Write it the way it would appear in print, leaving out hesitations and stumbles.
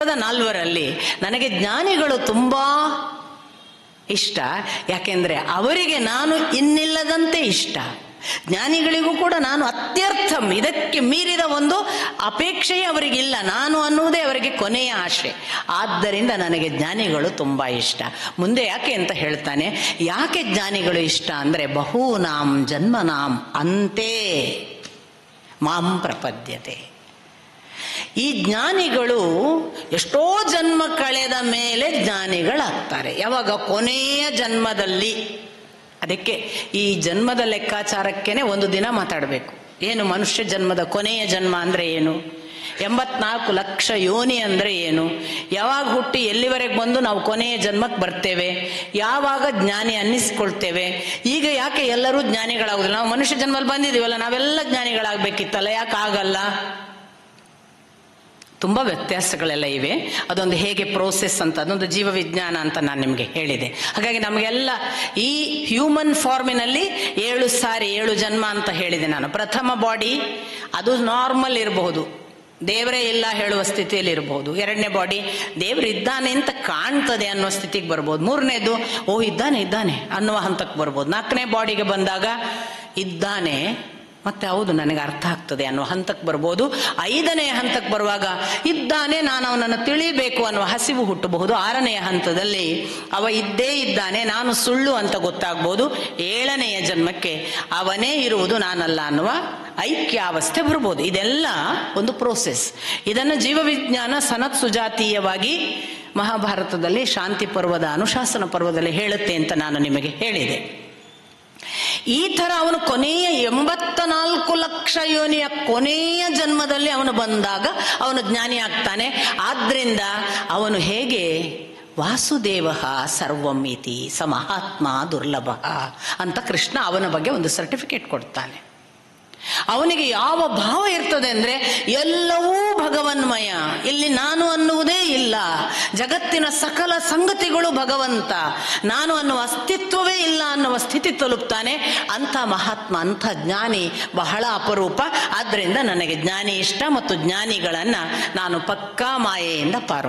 ನಾಲ್ವರಲ್ಲಿ ನನಗೆ ಜ್ಞಾನಿಗಳು ತುಂಬಾ ಇಷ್ಟ. ಯಾಕೆಂದ್ರೆ ಅವರಿಗೆ ನಾನು ಇನ್ನಿಲ್ಲದಂತೆ ಇಷ್ಟ. ಜ್ಞಾನಿಗಳಿಗೂ ಕೂಡ ನಾನು ಅತ್ಯರ್ಥಂ, ಇದಕ್ಕೆ ಮೀರಿದ ಒಂದು ಅಪೇಕ್ಷೆಯೇ ಅವರಿಗಿಲ್ಲ. ನಾನು ಅನ್ನುವುದೇ ಅವರಿಗೆ ಕೊನೆಯ ಆಶೆ. ಆದ್ದರಿಂದ ನನಗೆ ಜ್ಞಾನಿಗಳು ತುಂಬಾ ಇಷ್ಟ. ಮುಂದೆ ಯಾಕೆ ಅಂತ ಹೇಳ್ತಾನೆ. ಯಾಕೆ ಜ್ಞಾನಿಗಳು ಇಷ್ಟ ಅಂದ್ರೆ ಬಹೂನಾಂ ಜನ್ಮನಾಂ ಅಂತೆ ಮಾಂ ಪ್ರಪದ್ಯತೆ. ಈ ಜ್ಞಾನಿಗಳು ಎಷ್ಟೋ ಜನ್ಮ ಕಳೆದ ಮೇಲೆ ಜ್ಞಾನಿಗಳಾಗ್ತಾರೆ. ಯಾವಾಗ? ಕೊನೆಯ ಜನ್ಮದಲ್ಲಿ. ಅದಕ್ಕೆ ಈ ಜನ್ಮದ ಲೆಕ್ಕಾಚಾರಕ್ಕೇನೆ ಒಂದು ದಿನ ಮಾತಾಡಬೇಕು. ಏನು ಮನುಷ್ಯ ಜನ್ಮದ ಕೊನೆಯ ಜನ್ಮ ಅಂದ್ರೆ ಏನು, 84 ಲಕ್ಷ ಯೋನಿ ಅಂದ್ರೆ ಏನು, ಯಾವಾಗ ಹುಟ್ಟಿ ಎಲ್ಲಿವರೆಗೆ ಬಂದು ನಾವು ಕೊನೆಯ ಜನ್ಮಕ್ಕೆ ಬರ್ತೇವೆ, ಯಾವಾಗ ಜ್ಞಾನಿ ಅನ್ನಿಸ್ಕೊಳ್ತೇವೆ. ಈಗ ಯಾಕೆ ಎಲ್ಲರೂ ಜ್ಞಾನಿಗಳಾಗುದಿಲ್ಲ? ನಾವು ಮನುಷ್ಯ ಜನ್ಮದಲ್ಲಿ ಬಂದಿದೀವಲ್ಲ, ನಾವೆಲ್ಲ ಜ್ಞಾನಿಗಳಾಗಬೇಕಿತ್ತಲ್ಲ, ಯಾಕೆ ಆಗಲ್ಲ? ತುಂಬ ವ್ಯತ್ಯಾಸಗಳೆಲ್ಲ ಇವೆ. ಅದೊಂದು ಹೇಗೆ ಪ್ರೋಸೆಸ್ ಅಂತ, ಅದೊಂದು ಜೀವ ವಿಜ್ಞಾನ ಅಂತ ನಾನು ನಿಮಗೆ ಹೇಳಿದೆ. ಹಾಗಾಗಿ ನಮಗೆಲ್ಲ ಈ ಹ್ಯೂಮನ್ ಫಾರ್ಮಿನಲ್ಲಿ 7 ಜನ್ಮ ಅಂತ ಹೇಳಿದೆ ನಾನು. ಪ್ರಥಮ ಬಾಡಿ ಅದು ನಾರ್ಮಲ್ ಇರಬಹುದು, ದೇವರೇ ಇಲ್ಲ ಹೇಳುವ ಸ್ಥಿತಿಯಲ್ಲಿ ಇರಬಹುದು. 2ನೇ ಬಾಡಿ ದೇವರು ಇದ್ದಾನೆ ಅಂತ ಕಾಣ್ತದೆ ಅನ್ನುವ ಸ್ಥಿತಿಗೆ ಬರ್ಬೋದು. 3ನೇದು ಓ ಇದ್ದಾನೆ ಅನ್ನುವ ಹಂತಕ್ಕೆ ಬರ್ಬೋದು. 4ನೇ ಬಾಡಿಗೆ ಬಂದಾಗ ಇದ್ದಾನೆ ಮತ್ತೆ ಹೌದು ನನಗೆ ಅರ್ಥ ಆಗ್ತದೆ ಅನ್ನುವ ಹಂತಕ್ಕೆ ಬರ್ಬೋದು. 5ನೇ ಹಂತಕ್ಕೆ ಬರುವಾಗ ಇದ್ದಾನೆ, ನಾನು ಅವನನ್ನು ತಿಳಿಬೇಕು ಅನ್ನುವ ಹಸಿವು ಹುಟ್ಟಬಹುದು. 6ನೆಯ ಹಂತದಲ್ಲಿ ಅವ ಇದ್ದೇ ಇದ್ದಾನೆ, ನಾನು ಸುಳ್ಳು ಅಂತ ಗೊತ್ತಾಗ್ಬೋದು. 7ನೆಯ ಜನ್ಮಕ್ಕೆ ಅವನೇ ಇರುವುದು ನಾನಲ್ಲ ಅನ್ನುವ ಐಕ್ಯಾವಸ್ಥೆ ಬರ್ಬೋದು. ಇದೆಲ್ಲ ಒಂದು ಪ್ರೋಸೆಸ್. ಇದನ್ನು ಜೀವವಿಜ್ಞಾನ ಸನತ್ ಸುಜಾತೀಯವಾಗಿ ಮಹಾಭಾರತದಲ್ಲಿ ಶಾಂತಿ ಪರ್ವದ ಅನುಶಾಸನ ಪರ್ವದಲ್ಲಿ ಹೇಳುತ್ತೆ ಅಂತ ನಾನು ನಿಮಗೆ ಹೇಳಿದೆ. ಈ ತರ ಅವನು ಕೊನೆಯ 84 ಲಕ್ಷ ಯೋನಿಯ ಕೊನೆಯ ಜನ್ಮದಲ್ಲಿ ಅವನು ಬಂದಾಗ ಅವನು ಜ್ಞಾನಿ ಆಗ್ತಾನೆ. ಆದ್ರಿಂದ ಅವನು ಹೇಗೆ ವಾಸುದೇವ ಸರ್ವಂ ಇತಿ ಸ ಮಹಾತ್ಮ ದುರ್ಲಭ ಅಂತ ಕೃಷ್ಣ ಅವನ ಬಗ್ಗೆ ಒಂದು ಸರ್ಟಿಫಿಕೇಟ್ ಕೊಡ್ತಾನೆ. ಅವನಿಗೆ ಯಾವ ಭಾವ ಇರ್ತದೆ ಅಂದ್ರೆ ಎಲ್ಲವೂ ಭಗವನ್ಮಯ, ಇಲ್ಲಿ ನಾನು ಅನ್ನುವುದೇ ಇಲ್ಲ, ಜಗತ್ತಿನ ಸಕಲ ಸಂಗತಿಗಳು ಭಗವಂತ, ನಾನು ಅನ್ನುವ ಅಸ್ತಿತ್ವವೇ ಇಲ್ಲ ಅನ್ನುವ ಸ್ಥಿತಿ ತಲುಪ್ತಾನೆ. ಅಂಥ ಮಹಾತ್ಮ, ಅಂಥ ಜ್ಞಾನಿ ಬಹಳ ಅಪರೂಪ. ಆದ್ರಿಂದ ನನಗೆ ಜ್ಞಾನಿ ಇಷ್ಟ ಮತ್ತು ಜ್ಞಾನಿಗಳನ್ನ ನಾನು ಪಕ್ಕಾ ಮಾಯೆಯಿಂದ ಪಾರು